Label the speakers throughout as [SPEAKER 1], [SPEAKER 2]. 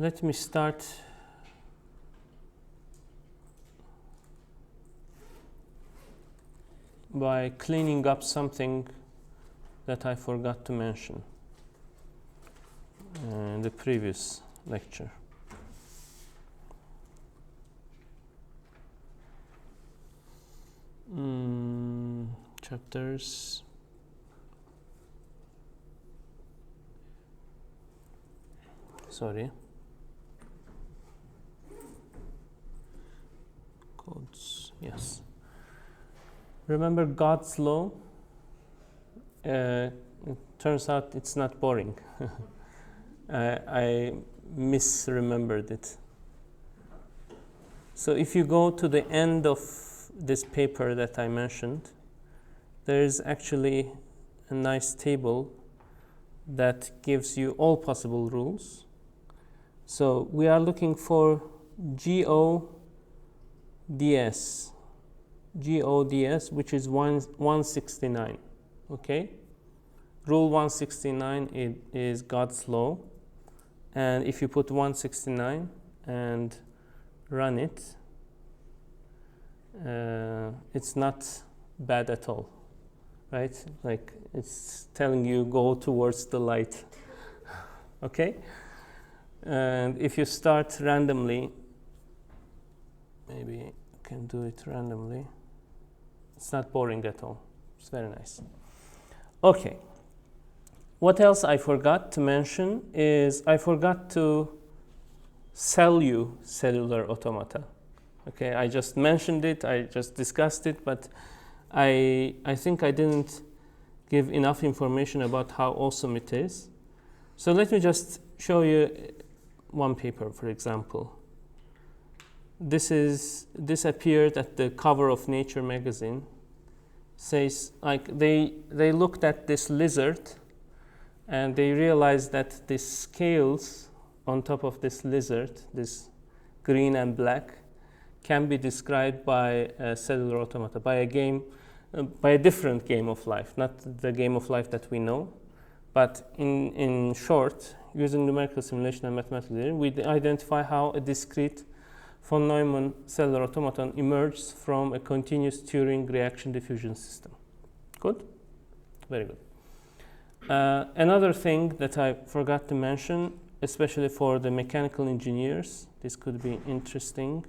[SPEAKER 1] Let me start by cleaning up something that I forgot to mention in the previous lecture. Chapters. Sorry. Codes, yes. Remember God's law? It turns out it's not boring. I misremembered it. So if you go to the end of this paper that I mentioned, there is actually a nice table that gives you all possible rules. So we are looking for GODS, which is 169, okay? Rule 169 is God's law, and if you put 169 and run it, it's not bad at all, right? Like it's telling you go towards the light, okay? And if you start randomly, maybe you can do it randomly. It's not boring at all. It's very nice. Okay. What else I forgot to mention is I forgot to sell you cellular automata. Okay, I just mentioned it, I just discussed it, but I think I didn't give enough information about how awesome it is. So let me just show you one paper, for example. This appeared at the cover of Nature magazine. Says like they looked at this lizard and they realized that the scales on top of this lizard, this green and black, can be described by a cellular automata, by a different game of life, not the game of life that we know, but in short, using numerical simulation and mathematical engineering, we identify how a discrete von Neumann cellular automaton emerges from a continuous Turing reaction diffusion system. Good? Very good. Another thing that I forgot to mention, especially for the mechanical engineers, this could be interesting,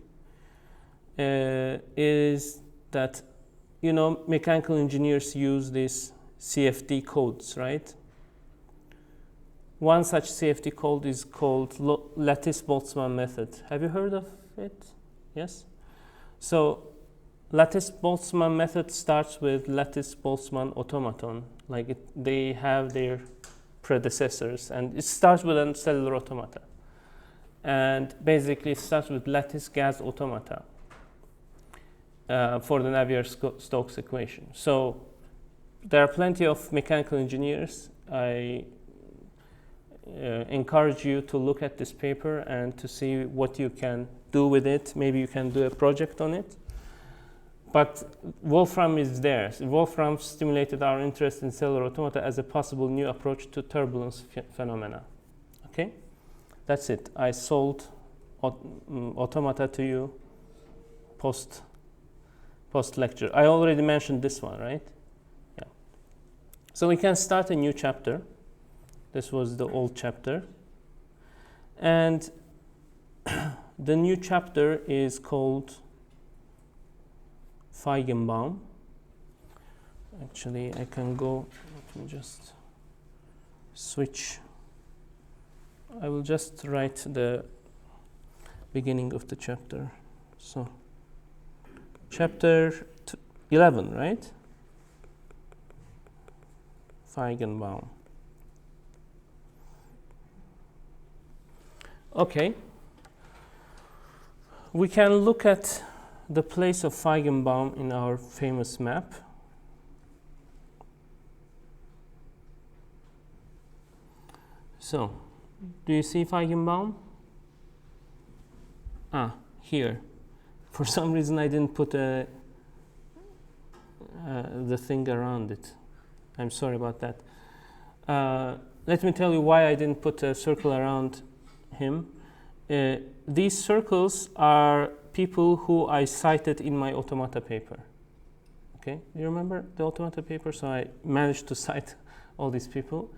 [SPEAKER 1] is that, you know, mechanical engineers use these CFD codes, right? One such CFD code is called lattice-Boltzmann method. Have you heard of it? Yes? So lattice-Boltzmann method starts with lattice-Boltzmann automaton. Like they have their predecessors, and it starts with a cellular automata. And basically it starts with lattice gas automata for the Navier-Stokes equation. So there are plenty of mechanical engineers. I encourage you to look at this paper and to see what you can do with it. Maybe you can do a project on it. But Wolfram is there. Wolfram stimulated our interest in cellular automata as a possible new approach to turbulence phenomena. Okay? That's it. I sold automata to you post lecture. I already mentioned this one, right? Yeah. So we can start a new chapter. This was the old chapter. And the new chapter is called Feigenbaum. Actually, I can go, let me just switch. I will just write the beginning of the chapter. So, chapter 11, right? Feigenbaum. Okay. We can look at the place of Feigenbaum in our famous map. So, do you see Feigenbaum? Here. For some reason I didn't put the thing around it. I'm sorry about that. Let me tell you why I didn't put a circle around him. these circles are people who I cited in my automata paper. Okay, you remember the automata paper? So I managed to cite all these people,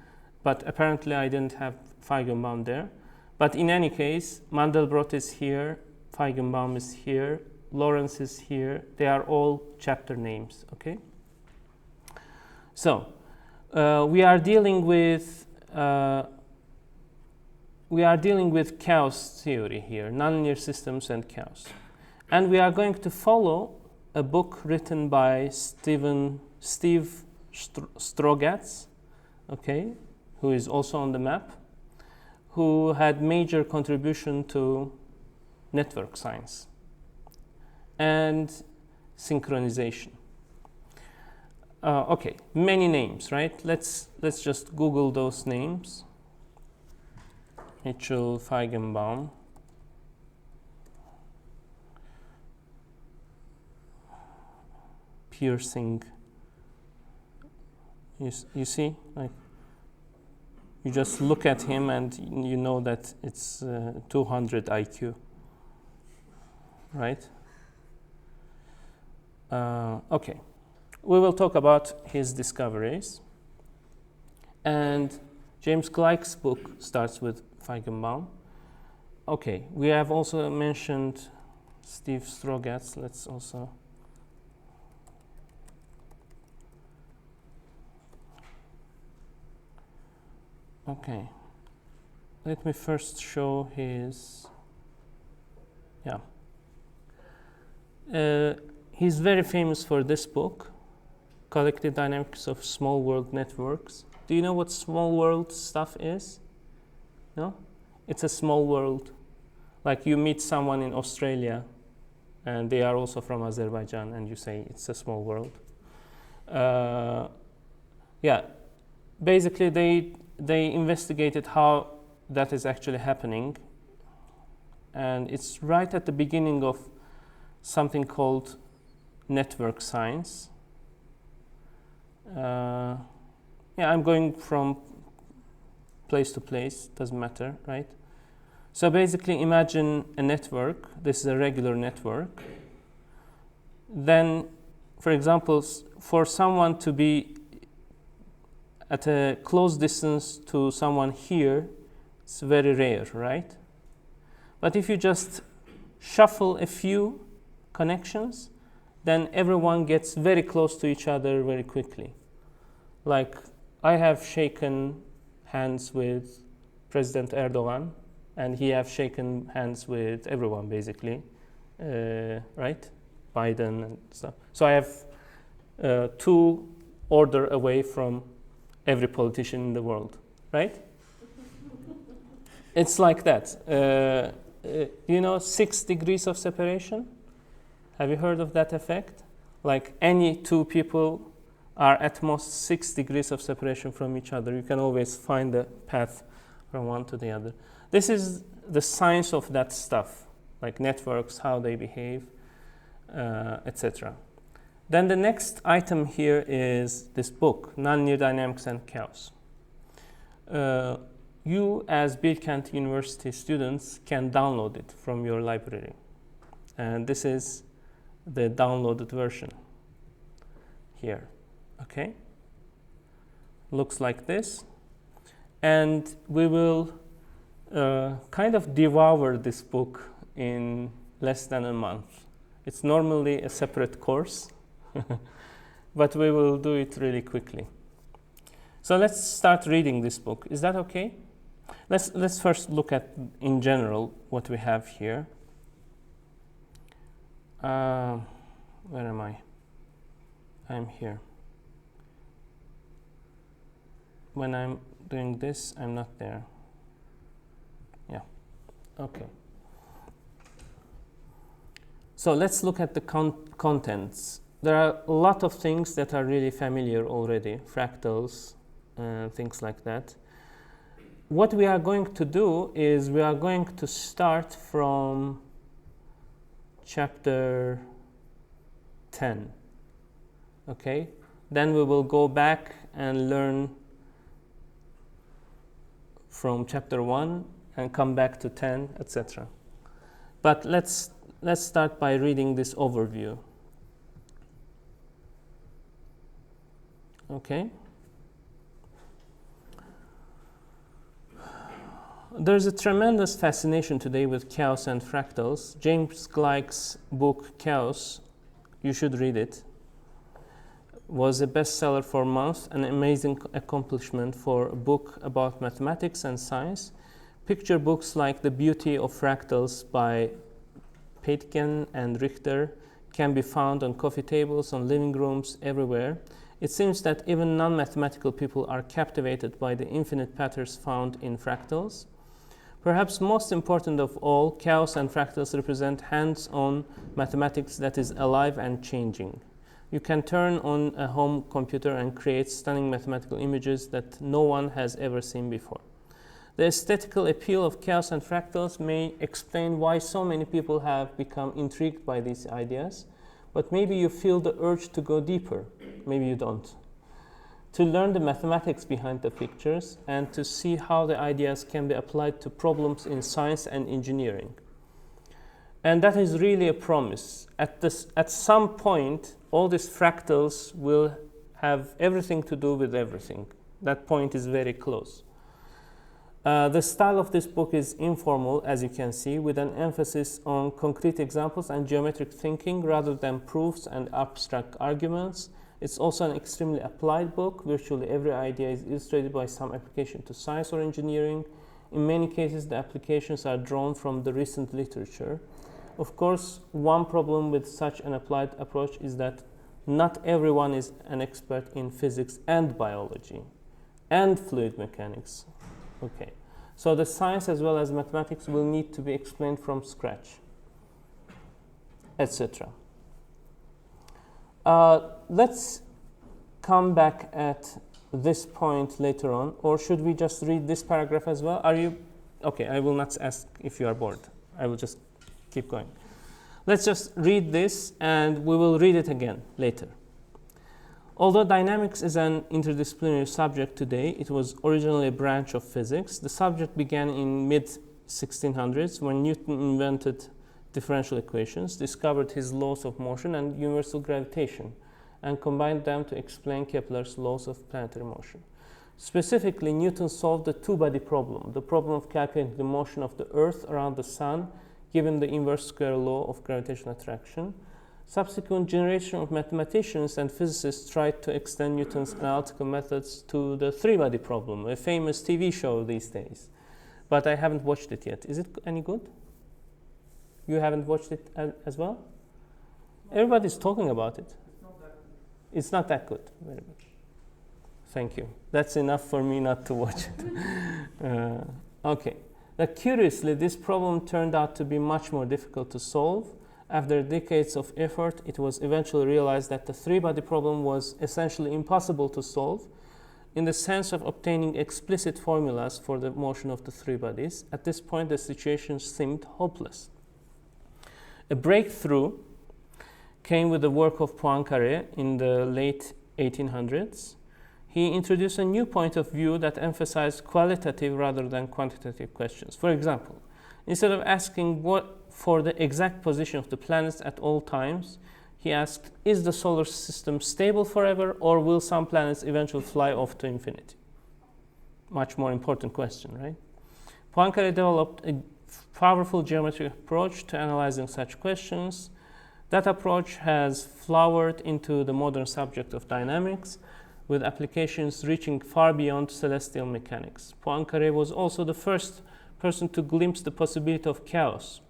[SPEAKER 1] but apparently I didn't have Feigenbaum there. But in any case, Mandelbrot is here, Feigenbaum is here, Lawrence is here. They are all chapter names. Okay. So we are dealing with chaos theory here, nonlinear systems and chaos, and we are going to follow a book written by Steve Strogatz, okay, who is also on the map, who had major contribution to network science and synchronization. Okay, many names, right? Let's just Google those names. Mitchell, Feigenbaum. Piercing. You see, like, you just look at him and you know that it's 200 IQ, right? Okay, we will talk about his discoveries. And James Gleick's book starts with Feigenbaum. Okay, we have also mentioned Steve Strogatz. Let's also okay. Let me first show his. Yeah. He's very famous for this book, Collective Dynamics of Small World Networks. Do you know what small world stuff is? No? It's a small world. Like you meet someone in Australia and they are also from Azerbaijan and you say it's a small world. Yeah, basically they investigated how that is actually happening, and it's right at the beginning of something called network science. Yeah, I'm going from place to place, doesn't matter, right? So basically imagine a network. This is a regular network. Then, for example, for someone to be at a close distance to someone here, it's very rare, right? But if you just shuffle a few connections, then everyone gets very close to each other very quickly. Like, I have shaken hands with President Erdogan, and he have shaken hands with everyone, basically, right? Biden and stuff. So I have 2 order away from every politician in the world, right? It's like that. You know, 6 degrees of separation? Have you heard of that effect? Like any 2 people are at most 6 degrees of separation from each other. You can always find the path from one to the other. This is the science of that stuff, like networks, how they behave, etc. Then the next item here is this book, Nonlinear Dynamics and Chaos. You, as Bilkent University students, can download it from your library. And this is the downloaded version here, okay? Looks like this. And we will kind of devour this book in less than a month. It's normally a separate course, but we will do it really quickly. So let's start reading this book. Is that okay? Let's first look at, in general, what we have here. Where am I? I'm here. When I'm doing this, I'm not there. Yeah, okay. So let's look at the contents. There are a lot of things that are really familiar already, fractals, things like that. What we are going to do is we are going to start from chapter 10, okay? Then we will go back and learn from chapter 1 and come back to 10, etc. But let's start by reading this overview. Okay. There's a tremendous fascination today with chaos and fractals. James Gleick's book, Chaos, you should read it, was a bestseller for months, an amazing accomplishment for a book about mathematics and science. Picture books like The Beauty of Fractals by Peitgen and Richter can be found on coffee tables, on living rooms, everywhere. It seems that even non-mathematical people are captivated by the infinite patterns found in fractals. Perhaps most important of all, chaos and fractals represent hands-on mathematics that is alive and changing. You can turn on a home computer and create stunning mathematical images that no one has ever seen before. The aesthetical appeal of chaos and fractals may explain why so many people have become intrigued by these ideas, but maybe you feel the urge to go deeper, maybe you don't, to learn the mathematics behind the pictures and to see how the ideas can be applied to problems in science and engineering. And that is really a promise. At some point, all these fractals will have everything to do with everything. That point is very close. The style of this book is informal, as you can see, with an emphasis on concrete examples and geometric thinking rather than proofs and abstract arguments. It's also an extremely applied book. Virtually every idea is illustrated by some application to science or engineering. In many cases, the applications are drawn from the recent literature. Of course, one problem with such an applied approach is that not everyone is an expert in physics and biology and fluid mechanics. Okay, so the science as well as mathematics will need to be explained from scratch, etc. Let's come back at this point later on, or should we just read this paragraph as well? Are you okay? I will not ask if you are bored. I will just keep going. Let's just read this and we will read it again later. Although dynamics is an interdisciplinary subject today, it was originally a branch of physics. The subject began in mid-1600s when Newton invented differential equations, discovered his laws of motion and universal gravitation, and combined them to explain Kepler's laws of planetary motion. Specifically, Newton solved the two-body problem, the problem of calculating the motion of the Earth around the Sun, given the inverse square law of gravitational attraction. Subsequent generation of mathematicians and physicists tried to extend Newton's analytical methods to the three-body problem, a famous TV show these days. But I haven't watched it yet. Is it any good? You haven't watched it as well? Everybody's talking about it. It's not that good. Very good. Thank you. That's enough for me not to watch it. Okay. Now, curiously, this problem turned out to be much more difficult to solve. After decades of effort, it was eventually realized that the three-body problem was essentially impossible to solve in the sense of obtaining explicit formulas for the motion of the three bodies. At this point, the situation seemed hopeless. A breakthrough came with the work of Poincaré in the late 1800s. He introduced a new point of view that emphasized qualitative rather than quantitative questions. For example, instead of asking what for the exact position of the planets at all times, he asked, is the solar system stable forever, or will some planets eventually fly off to infinity? Much more important question, right? Poincaré developed a powerful geometric approach to analyzing such questions. That approach has flowered into the modern subject of dynamics, with applications reaching far beyond celestial mechanics. Poincaré was also the first person to glimpse the possibility of chaos,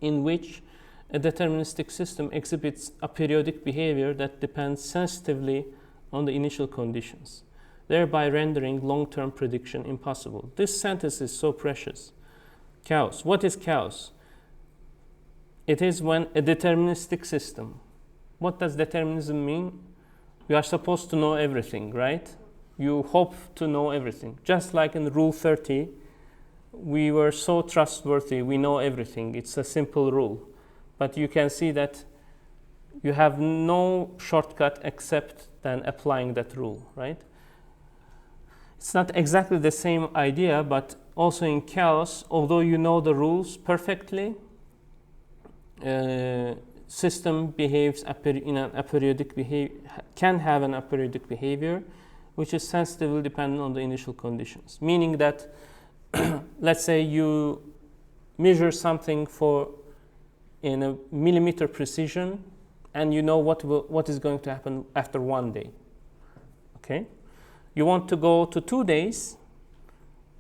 [SPEAKER 1] in which a deterministic system exhibits a periodic behavior that depends sensitively on the initial conditions, thereby rendering long-term prediction impossible. This sentence is so precious. Chaos. What is chaos? It is when a deterministic system. What does determinism mean? You are supposed to know everything, right? You hope to know everything. Just like in Rule 30, we were so trustworthy, we know everything. It's a simple rule. But you can see that you have no shortcut except then applying that rule, right? It's not exactly the same idea, but also in chaos, although you know the rules perfectly, system behaves in an aperiodic behavior, can have an aperiodic behavior, which is sensitively dependent on the initial conditions. Meaning that, let's say you measure something in a millimeter precision, and you know what is going to happen after 1 day. Okay, you want to go to 2 days.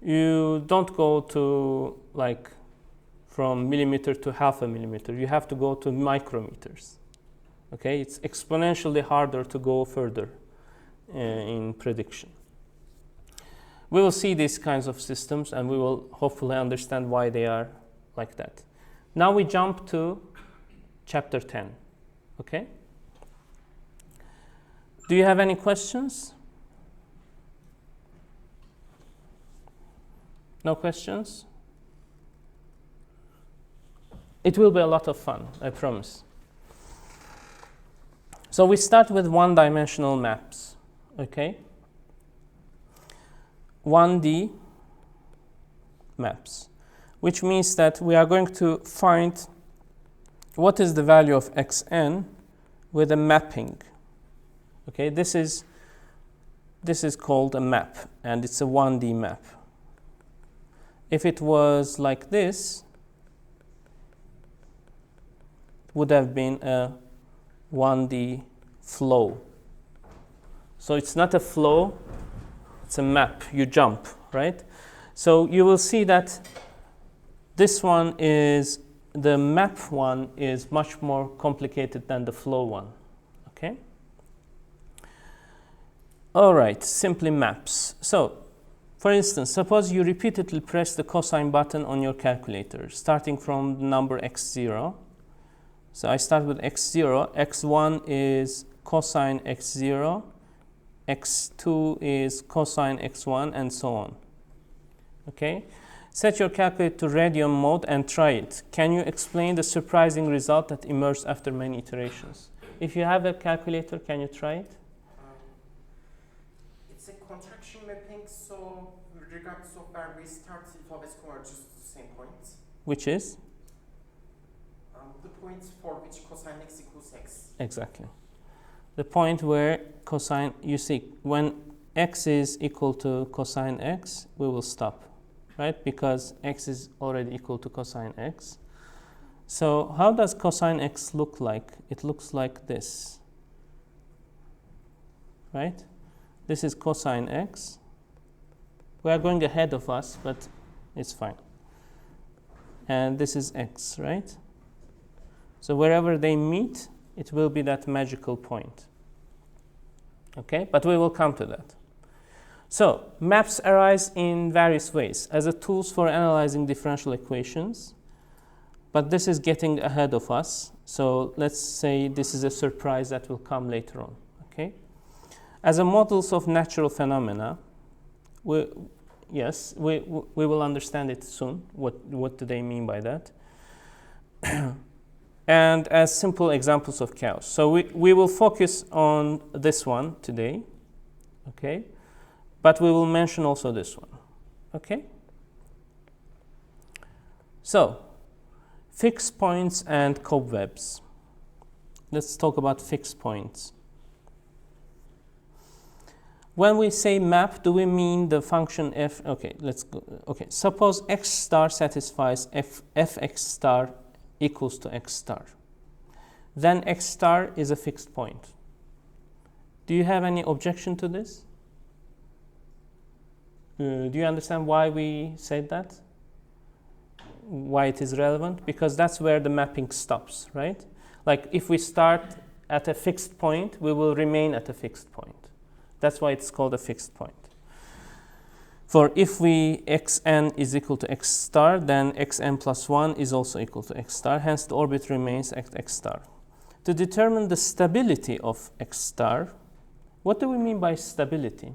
[SPEAKER 1] You don't go to like from millimeter to half a millimeter. You have to go to micrometers. Okay, it's exponentially harder to go further in prediction. We will see these kinds of systems, and we will hopefully understand why they are like that. Now we jump to chapter 10. Okay? Do you have any questions? No questions? It will be a lot of fun, I promise. So we start with one-dimensional maps. Okay? 1D maps, which means that we are going to find what is the value of xn with a mapping. Okay, this is called a map, and it's a 1D map. If it was like this, it would have been a 1D flow. So it's not a flow, it's a map. You jump, right? So you will see that this one is, the map one is much more complicated than the flow one. Okay? All right, simply maps. So, for instance, suppose you repeatedly press the cosine button on your calculator, starting from the number x0. So I start with x0, x1 is cosine x0, x2 is cosine x1, and so on. Okay? Set your calculator to radian mode and try it. Can you explain the surprising result that emerged after many iterations? If you have a calculator, can you try it?
[SPEAKER 2] It's a contraction mapping, so regardless of where we start, it always converges to the same point.
[SPEAKER 1] Which is?
[SPEAKER 2] The point for which cosine x equals x.
[SPEAKER 1] Exactly. The point where cosine, you see, when x is equal to cosine x, we will stop, right? Because x is already equal to cosine x. So how does cosine x look like? It looks like this, right? This is cosine x. We are going ahead of us, but it's fine. And this is x, right? So wherever they meet, it will be that magical point. Okay, but we will come to that. So maps arise in various ways as a tools for analyzing differential equations, but this is getting ahead of us. So let's say this is a surprise that will come later on. Okay, as a models of natural phenomena, we will understand it soon. What do they mean by that? And as simple examples of chaos. So we will focus on this one today, okay? But we will mention also this one, okay? So, fixed points and cobwebs. Let's talk about fixed points. When we say map, do we mean the function f? Okay, let's go. Okay, suppose x star satisfies fx star equals to x star. Then x star is a fixed point. Do you have any objection to this? Do you understand why we said that? Why it is relevant? Because that's where the mapping stops, right? Like if we start at a fixed point, we will remain at a fixed point. That's why it's called a fixed point. For if we xn is equal to x star, then xn plus 1 is also equal to x star. Hence, the orbit remains at x star. To determine the stability of x star, what do we mean by stability?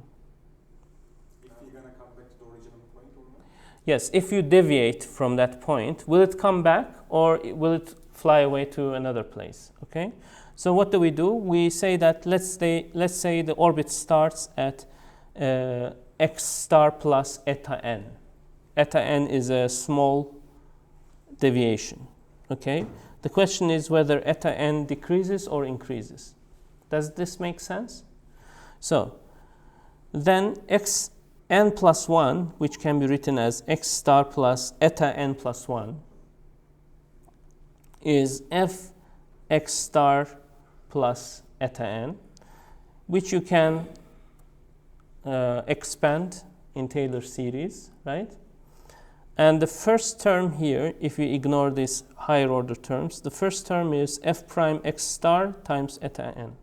[SPEAKER 3] If you're going to come back to the original point or not?
[SPEAKER 1] Yes, if you deviate from that point, will it come back or will it fly away to another place? Okay. So what do? We say that let's say the orbit starts at x star plus eta n. eta n is a small deviation. Okay? The question is whether eta n decreases or increases. Does this make sense? So then x n plus 1, which can be written as x star plus eta n plus 1, is f x star plus eta n, which you can expand in Taylor series, right? And the first term here, if we ignore these higher order terms, the first term is f prime x star times eta n.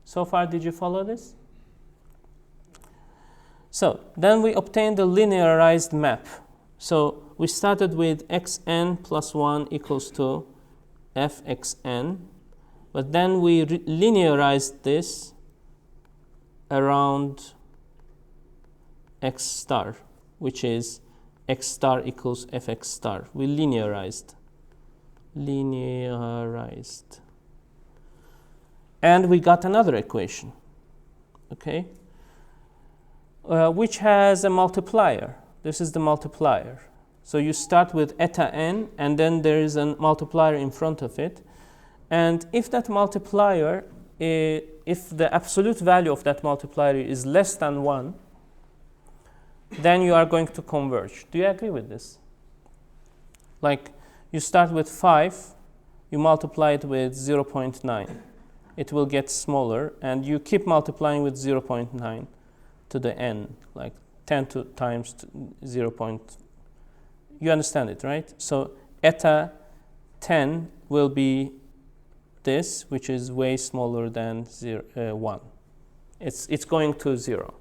[SPEAKER 1] So far, did you follow this? So then we obtained the linearized map. So we started with xn plus 1 equals to fxn, but then we linearized this around x star, which is x star equals fx star. We linearized. And we got another equation, okay, which has a multiplier. This is the multiplier. So you start with eta n, and then there is a multiplier in front of it. And if that multiplier, if the absolute value of that multiplier is less than 1, then you are going to converge. Do you agree with this? Like, you start with 5, you multiply it with 0.9. It will get smaller, and you keep multiplying with 0.9 to the n, like 10 times 0. You understand it, right? So eta 10 will be this, which is way smaller than 1. It's going to 0.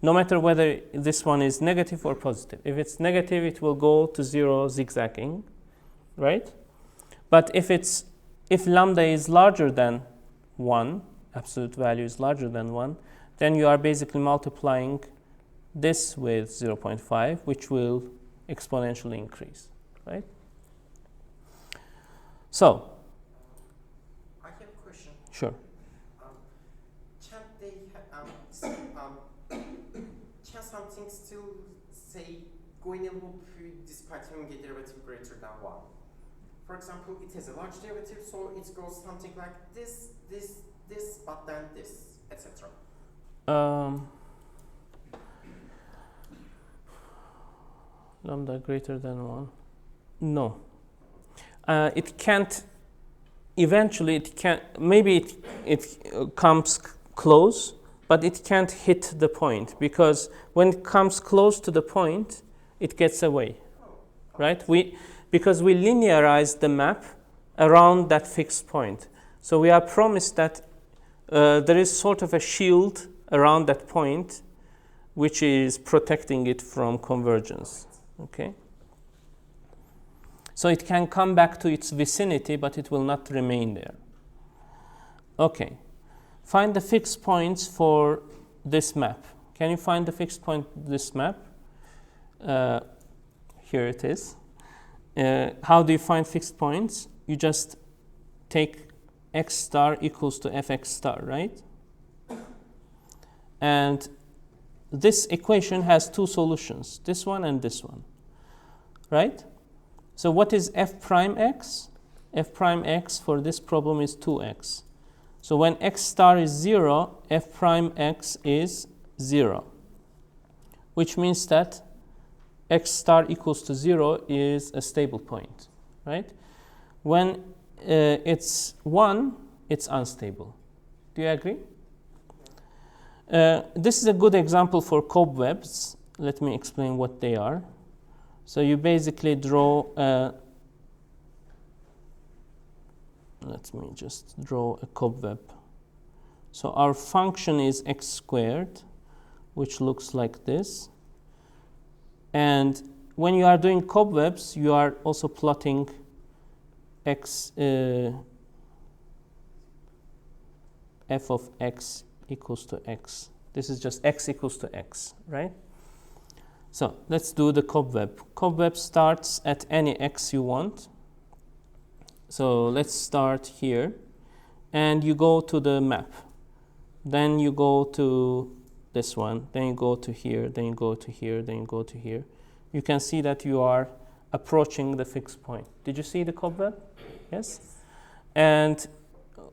[SPEAKER 1] No matter whether this one is negative or positive. If it's negative, it will go to 0 zigzagging, right? But if lambda is larger than 1, absolute value is larger than 1, then you are basically multiplying this with 0.5, which will exponentially increase, right? So,
[SPEAKER 2] I have a question.
[SPEAKER 1] Sure.
[SPEAKER 2] Can something still say go in a loop despite having a derivative greater than 1? For example, it has a large derivative, so it goes something like this, but then this, etc.
[SPEAKER 1] Lambda greater than 1. No. It can't. Eventually, it can. Maybe it comes close, but it can't hit the point, because when it comes close to the point, it gets away, right? Because we linearize the map around that fixed point. So we are promised that there is sort of a shield around that point, which is protecting it from convergence, okay? So it can come back to its vicinity, but it will not remain there. Okay. Find the fixed points for this map. Can you find the fixed point this map? Here it is. How do you find fixed points? You just take x star equals to fx star, right? And this equation has two solutions, this one and this one, right? So what is f prime x? F prime x for this problem is 2x. So when x star is 0, f prime x is 0, which means that x star equals to 0 is a stable point, right? When it's 1, it's unstable. Do you agree? This is a good example for cobwebs. Let me explain what they are. So you basically draw let me just draw a cobweb. So our function is x squared, which looks like this. And when you are doing cobwebs, you are also plotting x f of x equals to x. This is just x equals to x, right? So let's do the cobweb. Cobweb starts at any x you want. So let's start here, and you go to the map. Then you go to this one, then you go to here, then you go to here, then you go to here. you can see that you are approaching the fixed point. Did you see the cobweb? Yes? And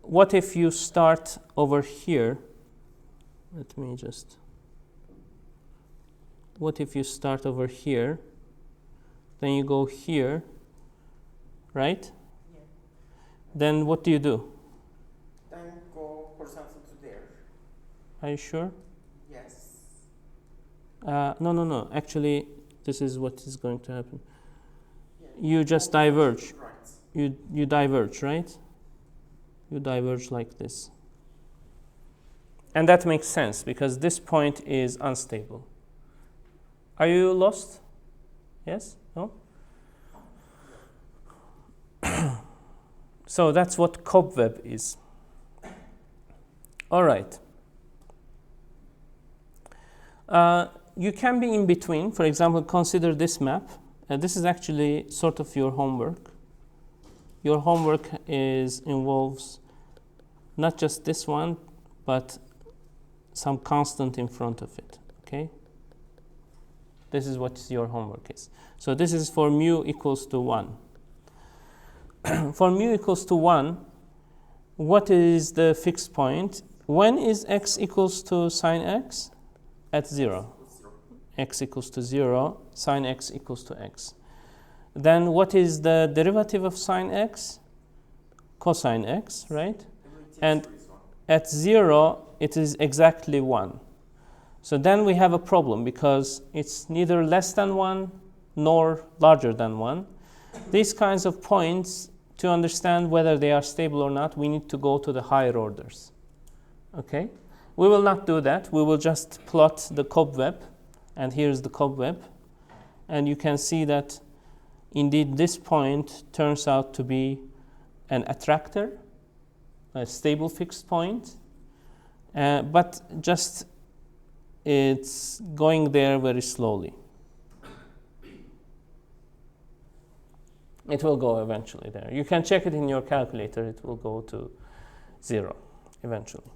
[SPEAKER 1] what if you start over here? Let me just... What if you start over here, then you go here, right?
[SPEAKER 2] Yeah.
[SPEAKER 1] Then what do you do?
[SPEAKER 2] Then go horizontal to there.
[SPEAKER 1] Are you sure?
[SPEAKER 2] Yes.
[SPEAKER 1] No. Actually, this is what is going to happen.
[SPEAKER 2] Yeah.
[SPEAKER 1] You just
[SPEAKER 2] Go
[SPEAKER 1] diverge.
[SPEAKER 2] right.
[SPEAKER 1] You diverge, right? You diverge like this. And that makes sense because this point is unstable. Are you lost? Yes? No? So that's what cobweb is. All right. You can be in between. For example, consider this map. This is actually sort of your homework. Your homework involves not just this one, but some constant in front of it. Okay? This is what your homework is. So this is for mu equals to 1. For mu equals to 1, what is the fixed point? When is x equals to sine x? At 0. X equals to 0, sine x equals to x. Then what is the derivative of sine x? Cosine x, right? And at 0, it is exactly 1. So then we have a problem because it's neither less than 1 nor larger than 1. These kinds of points, to understand whether they are stable or not, we need to go to the higher orders. Okay? We will not do that. We will just plot the cobweb, and here's the cobweb. And you can see that indeed this point turns out to be an attractor, a stable fixed point, but just it's going there very slowly. It will go eventually there. You can check it in your calculator. It will go to 0 eventually.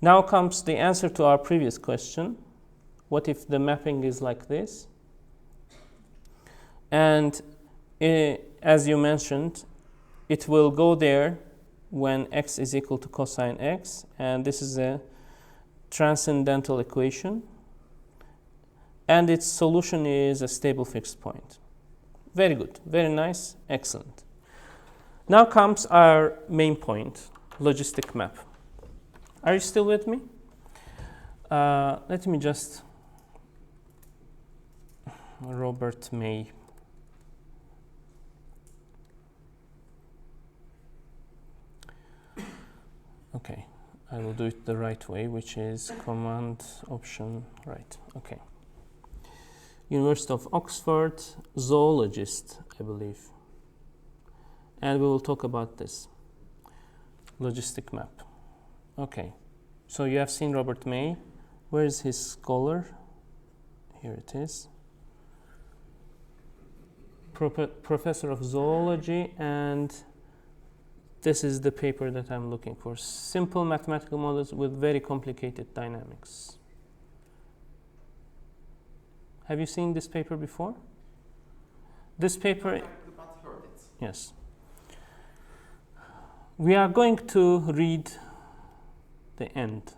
[SPEAKER 1] Now comes the answer to our previous question. What if the mapping is like this? And as you mentioned, it will go there when x is equal to cosine x, and this is a transcendental equation, and its solution is a stable fixed point. Very good, very nice, excellent. Now comes our main point, logistic map. Are you still with me? Let me just... Robert May. Okay, I will do it the right way, which is Command Option right. Okay. University of Oxford, zoologist, I believe. And we will talk about this. Logistic map. Okay. So you have seen Robert May. Where is his scholar? Here it is. Professor of zoology, and this is the paper that I'm looking for. Simple mathematical models with very complicated dynamics. Have you seen this paper before? This paper...
[SPEAKER 2] But heard it.
[SPEAKER 1] Yes. We are going to read the end.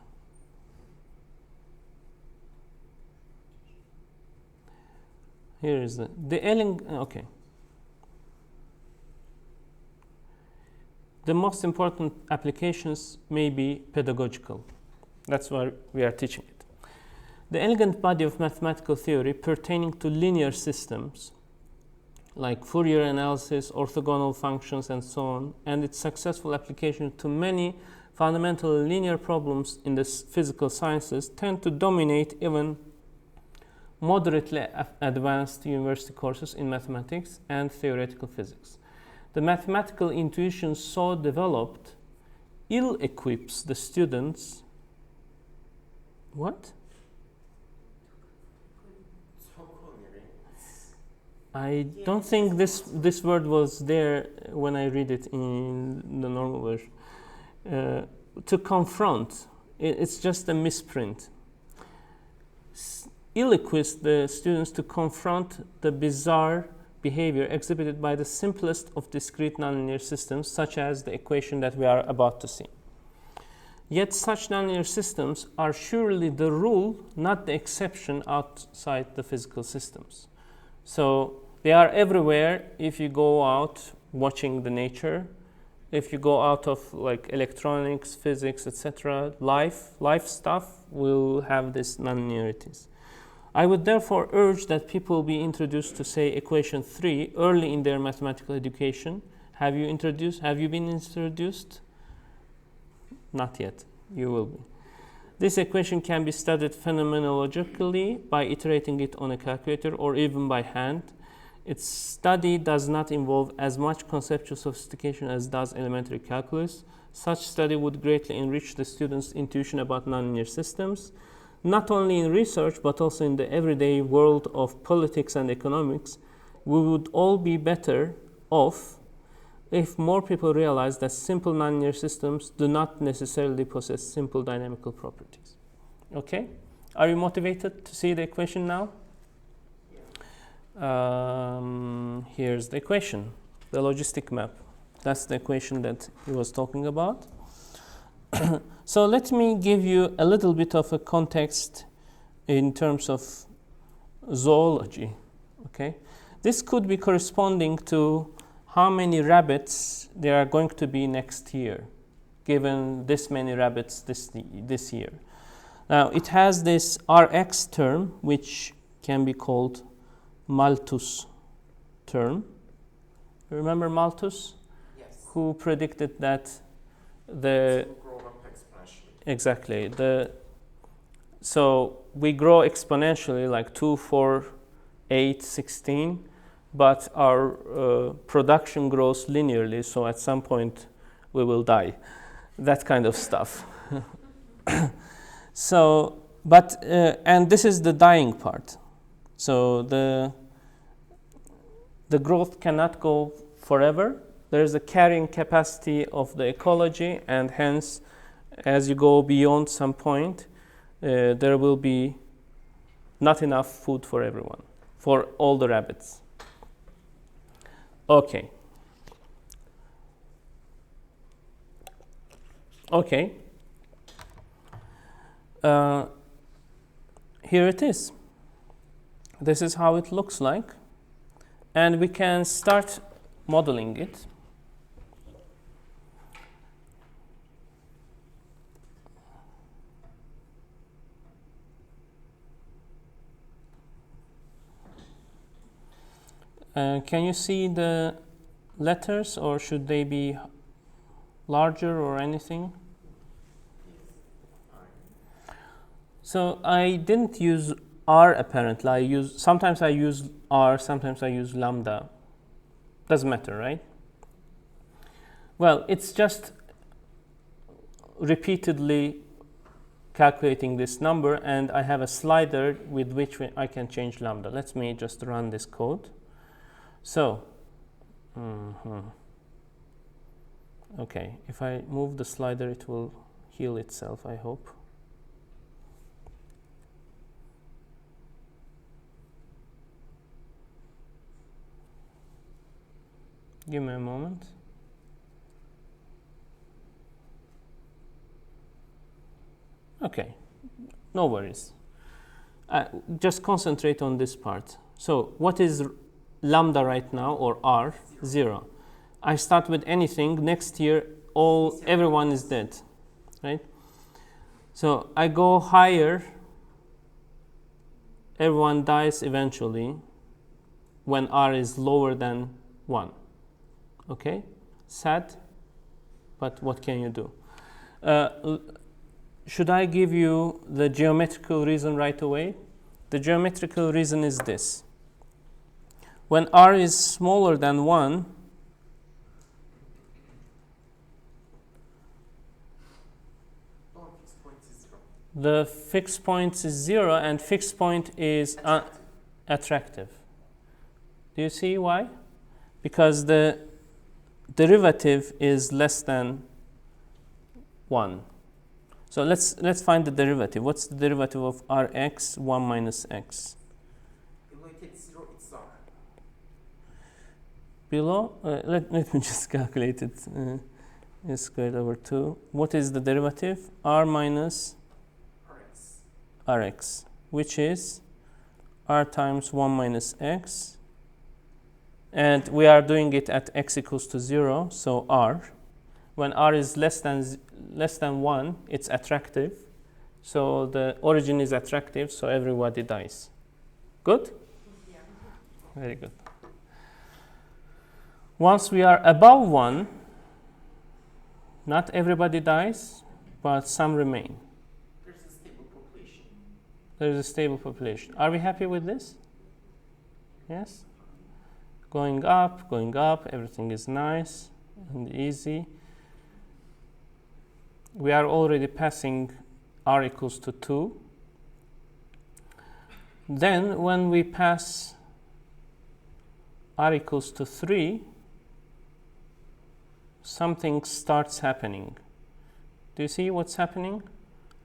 [SPEAKER 1] Here is okay. The most important applications may be pedagogical. That's why we are teaching it. The elegant body of mathematical theory pertaining to linear systems, like Fourier analysis, orthogonal functions, and so on, and its successful application to many fundamental linear problems in the physical sciences tend to dominate even moderately advanced university courses in mathematics and theoretical physics. The mathematical intuition so developed ill-equips the students. What? I don't think this word was there when I read it in the normal version. To confront, it's just a misprint. ill-equipped the students to confront the bizarre behavior exhibited by the simplest of discrete nonlinear systems, such as the equation that we are about to see. Yet such nonlinear systems are surely the rule, not the exception outside the physical systems. So they are everywhere if you go out watching the nature. If you go out of like electronics, physics, etc., life stuff will have these nonlinearities. I would therefore urge that people be introduced to, say, equation 3 early in their mathematical education. Have you been introduced? Not yet. You will be. This equation can be studied phenomenologically by iterating it on a calculator or even by hand. Its study does not involve as much conceptual sophistication as does elementary calculus. Such study would greatly enrich the students' intuition about nonlinear systems, not only in research but also in the everyday world of politics and economics. We would all be better off if more people realize that simple nonlinear systems do not necessarily possess simple dynamical properties. Okay? Are you motivated to see the equation now? Here's the equation, the logistic map. That's the equation that he was talking about. So let me give you a little bit of a context in terms of zoology. Okay, this could be corresponding to how many rabbits there are going to be next year, given this many rabbits this year. Now it has this Rx term, which can be called Malthus term. Remember Malthus?
[SPEAKER 2] Yes.
[SPEAKER 1] Who predicted that the
[SPEAKER 2] grow up exponentially.
[SPEAKER 1] exactly so we grow exponentially like 2, 4, 8, 16, but our production grows linearly, so at some point we will die, that kind of stuff. So but and this is the dying part. So the growth cannot go forever. There is a carrying capacity of the ecology, and hence, as you go beyond some point, there will be not enough food for everyone, for all the rabbits. Okay. Okay. Here it is. This is how it looks like, and we can start modeling it. Can you see the letters, or should they be larger or anything? So I didn't use R apparently. Sometimes I use R, sometimes I use lambda. Doesn't matter, right? Well, it's just repeatedly calculating this number, and I have a slider with which I can change lambda. Let me just run this code. So, okay, if I move the slider, it will heal itself, I hope. Give me a moment. Okay, no worries. Just concentrate on this part. So what is lambda right now, or R? 0. I start with anything. Next year, everyone is dead, right? So I go higher. Everyone dies eventually when R is lower than 1. Okay? Sad, but what can you do? Should I give you the geometrical reason right away? The geometrical reason is this. When R is smaller than 1, the fixed point is 0, and fixed point is attractive. Do you see why? Because the derivative is less than 1. So let's find the derivative. What's the derivative of Rx 1 minus x?
[SPEAKER 2] Below it at 0, it's R.
[SPEAKER 1] Below, let me just calculate it. S squared over 2. What is the derivative? R minus
[SPEAKER 2] Rx.
[SPEAKER 1] Rx, which is R times 1 minus x. And we are doing it at x equals to 0, so R. When R is less than 1, it's attractive. So the origin is attractive, so everybody dies. Good?
[SPEAKER 2] Yeah.
[SPEAKER 1] Very good. Once we are above 1, not everybody dies, but some remain.
[SPEAKER 2] There's a stable population.
[SPEAKER 1] There is a stable population. Are we happy with this? Yes? Going up, everything is nice and easy. We are already passing R equals to 2. Then when we pass R equals to 3, something starts happening. Do you see what's happening?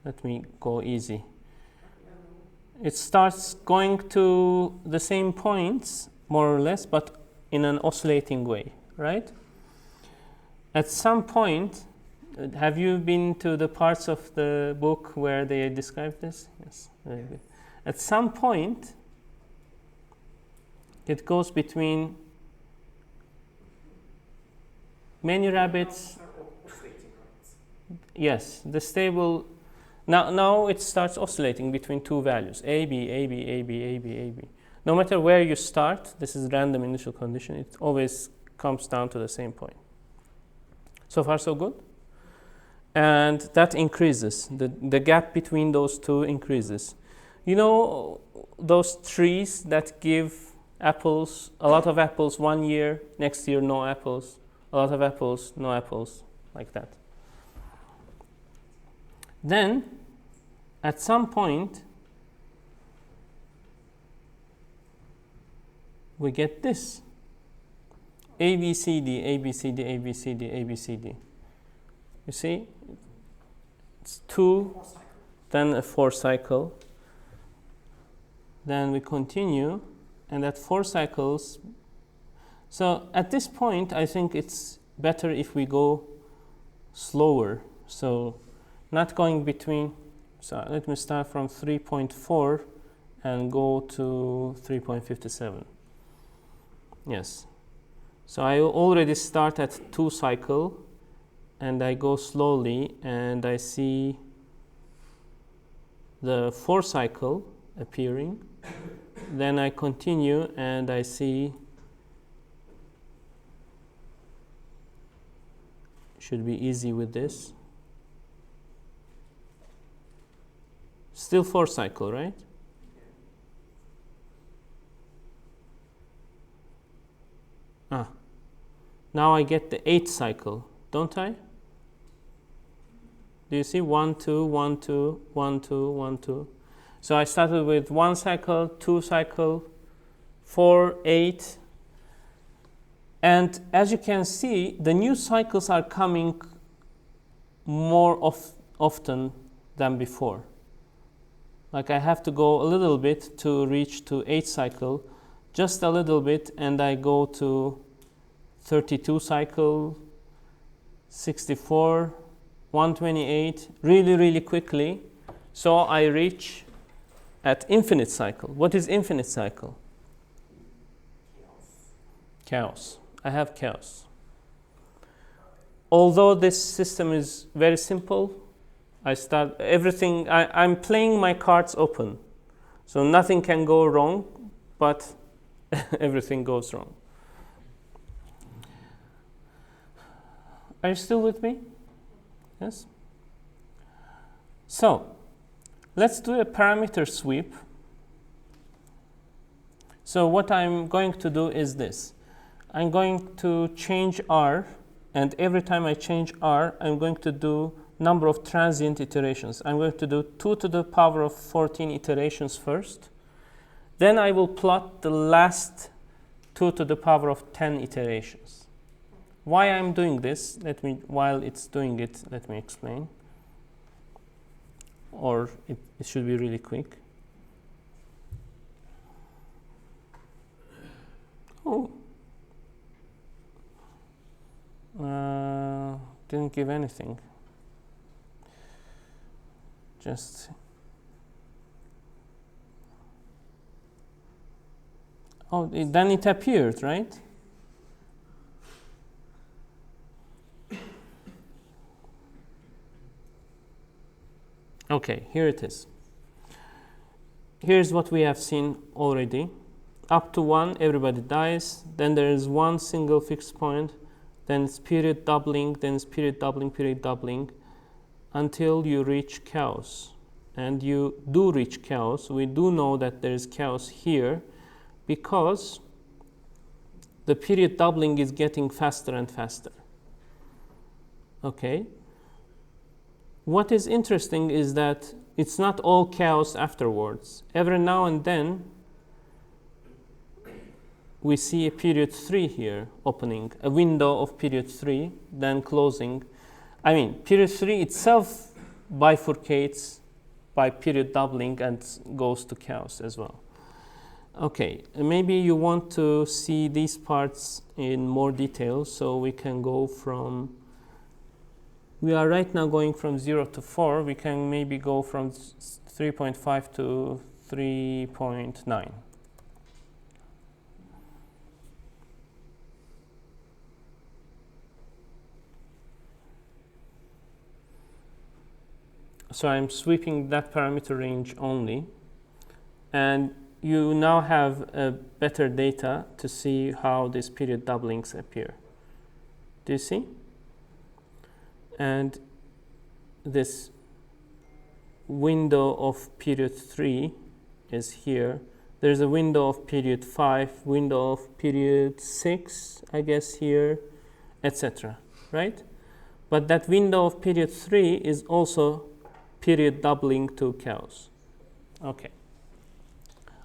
[SPEAKER 1] Let me go easy. It starts going to the same points, more or less, but in an oscillating way, right? At some point, have you been to the parts of the book where they describe this? Yes, very good. At some point, it goes between many rabbits.
[SPEAKER 2] Oscillating, right?
[SPEAKER 1] Yes, the stable. Now it starts oscillating between two values, A, B, A, B, A, B, A, B, A, B. No matter where you start, this is random initial condition, it always comes down to the same point. So far, so good? And that increases. The gap between those two increases. You know those trees that give apples, a lot of apples 1 year, next year no apples, a lot of apples, no apples, like that. Then, at some point, we get this. A, B, C, D, A, B, C, D, A, B, C, D, A, B, C, D. You see? It's 2, then a 4 cycle. Then we continue, and at 4 cycles. So at this point, I think it's better if we go slower. So not going between, so let me start from 3.4 and go to 3.57. Yes. So I already start at 2 cycle and I go slowly and I see the 4 cycle appearing. Then I continue and I see, should be easy with this. Still 4 cycle, right? Now I get the 8 cycle, don't I? Do you see 1, 2, 1, 2, 1, 2, 1, 2? So I started with 1 cycle, 2 cycle, 4, 8. And as you can see, the new cycles are coming more often than before. Like I have to go a little bit to reach to 8 cycle, just a little bit, and I go to 32 cycle, 64, 128, really quickly. So I reach at infinite cycle. What is infinite cycle? Chaos. I have chaos. Although this system is very simple, I start everything, I'm playing my cards open. So nothing can go wrong, but everything goes wrong. Are you still with me? Yes? So, let's do a parameter sweep. So what I'm going to do is this. I'm going to change R, and every time I change R, I'm going to do number of transient iterations. I'm going to do 2 to the power of 14 iterations first. Then I will plot the last 2 to the power of 10 iterations. Why I'm doing this, while it's doing it, let me explain. or it should be really quick. Oh. Didn't give anything. Just. Oh, then it appeared, right? Okay, here it is. Here's what we have seen already. Up to 1, everybody dies. Then there is one single fixed point. Then it's period doubling. Then it's period doubling, until you reach chaos. And you do reach chaos. We do know that there is chaos here because the period doubling is getting faster and faster. Okay. What is interesting is that it's not all chaos afterwards. Every now and then, we see a period 3 here opening, a window of period 3, then closing. I mean, period 3 itself bifurcates by period doubling and goes to chaos as well. Okay, maybe you want to see these parts in more detail, so we can go from, we are right now going from 0 to 4, we can maybe go from 3.5 to 3.9. So I'm sweeping that parameter range only, and you now have better data to see how these period doublings appear. Do you see? And this window of period 3 is here. There's a window of period 5, window of period 6, I guess here, etc. Right? But that window of period 3 is also period doubling to chaos. Okay.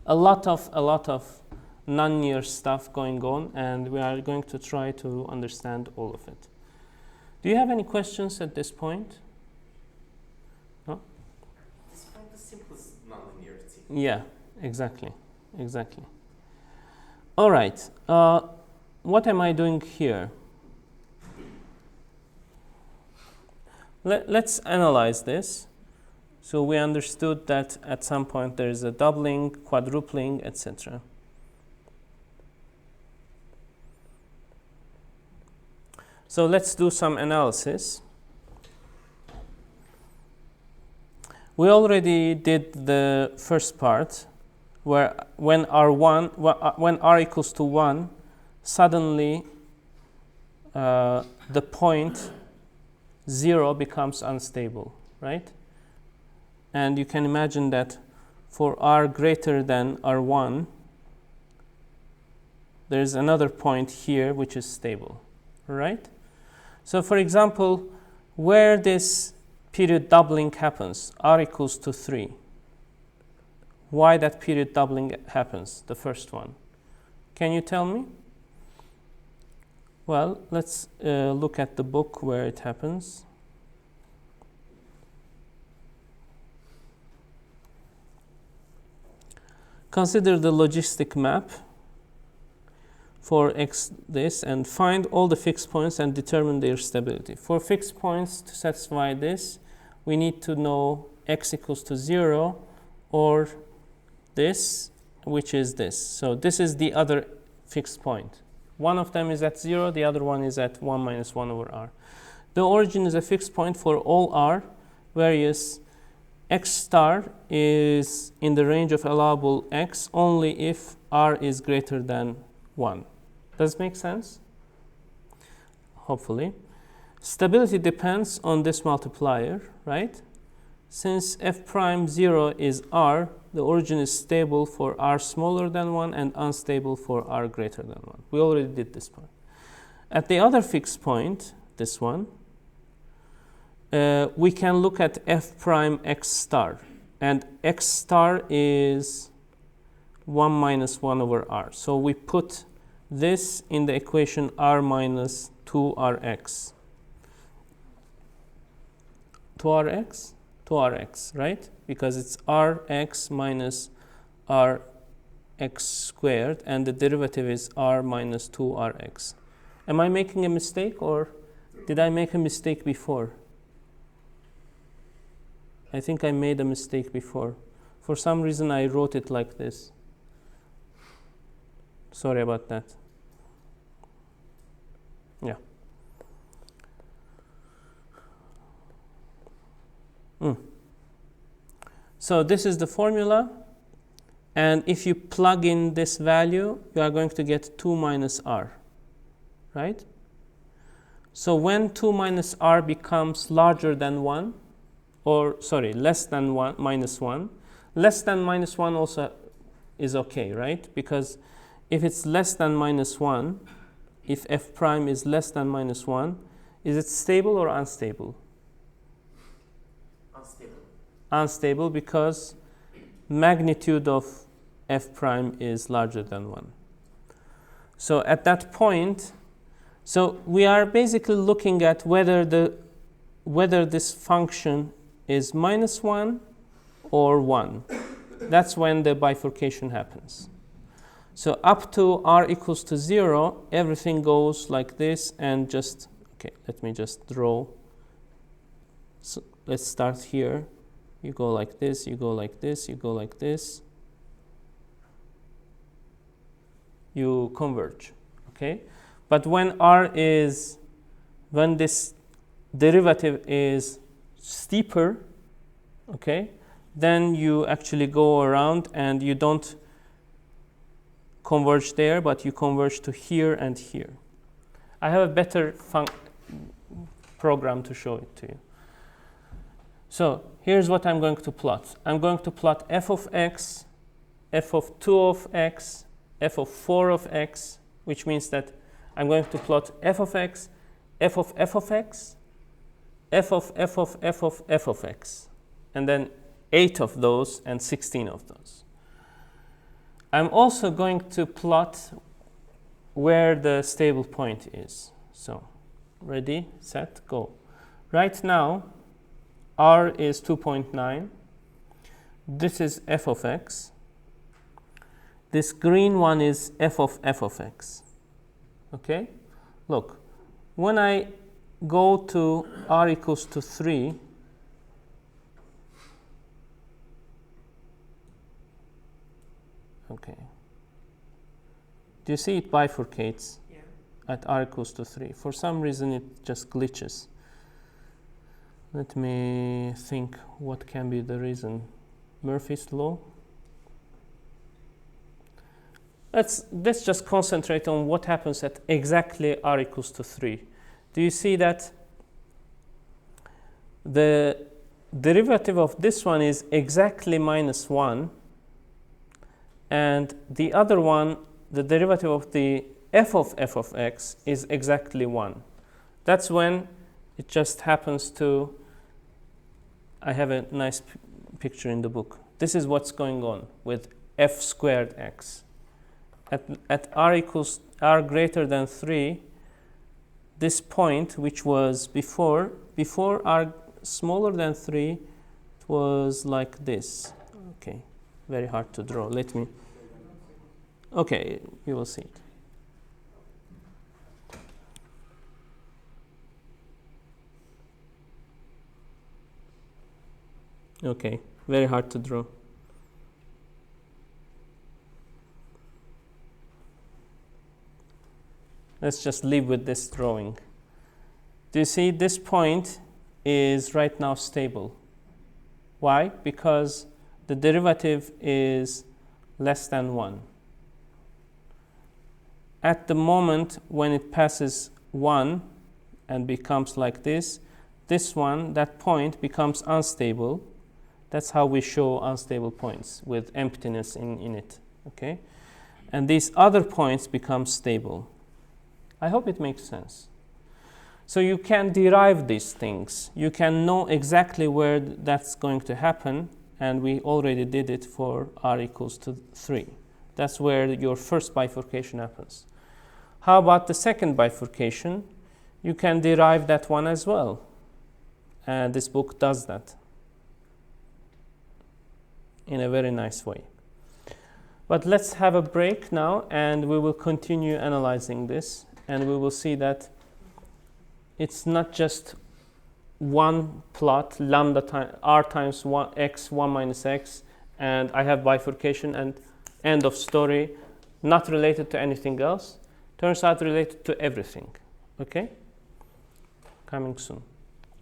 [SPEAKER 1] A lot of non-linear stuff going on, and we are going to try to understand all of it. Do you have any questions at this point? No?
[SPEAKER 2] Describe the simplest non-linearity.
[SPEAKER 1] Yeah, exactly. All right. What am I doing here? Let's analyze this. So we understood that at some point there is a doubling, quadrupling, etc. So let's do some analysis. We already did the first part, where when r equals to 1, suddenly the point 0 becomes unstable, right? And you can imagine that for r greater than r1, there's another point here which is stable, right? So for example, where this period doubling happens, r equals to 3, why that period doubling happens, the first one. Can you tell me? Well, let's look at the book where it happens. Consider the logistic map for this and find all the fixed points and determine their stability. For fixed points to satisfy this, we need to know x equals to 0 or this, which is this. So this is the other fixed point. One of them is at 0, the other one is at 1 minus 1 over r. The origin is a fixed point for all r, whereas x star is in the range of allowable x only if r is greater than 1. Does it make sense? Hopefully. Stability depends on this multiplier, right? Since f prime 0 is r, the origin is stable for r smaller than 1 and unstable for r greater than 1. We already did this part. At the other fixed point, this one, we can look at f prime x star, and x star is 1 minus 1 over r. So we put this in the equation r minus 2rx. 2rx? 2rx, right? Because it's rx minus rx squared, and the derivative is r minus 2rx. Am I making a mistake, or did I make a mistake before? I think I made a mistake before. For some reason, I wrote it like this. Sorry about that. Yeah. So this is the formula, and if you plug in this value, you are going to get 2 minus r, right? So when 2 minus r becomes larger than 1, or sorry, less than 1, minus 1, less than minus 1 also is okay, right? Because if it's less than minus 1, if f prime is less than minus 1, is it stable or unstable?
[SPEAKER 2] Unstable.
[SPEAKER 1] Unstable, because magnitude of f prime is larger than 1. So at that point, so we are basically looking at whether this function is minus 1 or 1. That's when the bifurcation happens. So up to r equals to 0, everything goes like this, and just, okay, let me just draw. So let's start here. You go like this, you go like this, you go like this. You converge, okay? But when when this derivative is steeper, okay, then you actually go around and you don't converge there, but you converge to here and here. I have a better program to show it to you. So here's what I'm going to plot. I'm going to plot f of x, f of 2 of x, f of 4 of x, which means that I'm going to plot f of x, f of f of x, f of f of f of f of x, and then 8 of those and 16 of those. I'm also going to plot where the stable point is. So ready, set, go. Right now, r is 2.9. This is f of x. This green one is f of x. Okay? Look, when I go to r equals to 3, okay. Do you see it bifurcates?
[SPEAKER 2] Yeah.
[SPEAKER 1] At r equals to 3. For some reason, it just glitches. Let me think what can be the reason. Murphy's law? Let's just concentrate on what happens at exactly r equals to 3. Do you see that the derivative of this one is exactly minus 1, and the other one, the derivative of the f of x is exactly 1. That's when it just happens to, I have a nice picture in the book. This is what's going on with f squared x. At r greater than 3, this point, which was before r smaller than 3, it was like this. Okay, very hard to draw. Let me. Okay, you will see it. Okay, very hard to draw. Let's just live with this drawing. Do you see this point is right now stable? Why? Because the derivative is less than 1. At the moment when it passes 1 and becomes like this one, that point becomes unstable. That's how we show unstable points, with emptiness in it, okay? And these other points become stable. I hope it makes sense. So you can derive these things. You can know exactly where that's going to happen, and we already did it for r equals to 3. That's where your first bifurcation happens. How about the second bifurcation? You can derive that one as well. And this book does that. in a very nice way. But let's have a break now, and we will continue analyzing this, and we will see that it's not just one plot, lambda r times 1 x, 1 minus x, and I have bifurcation and end of story, not related to anything else. Turns out related to everything. Okay? Coming soon.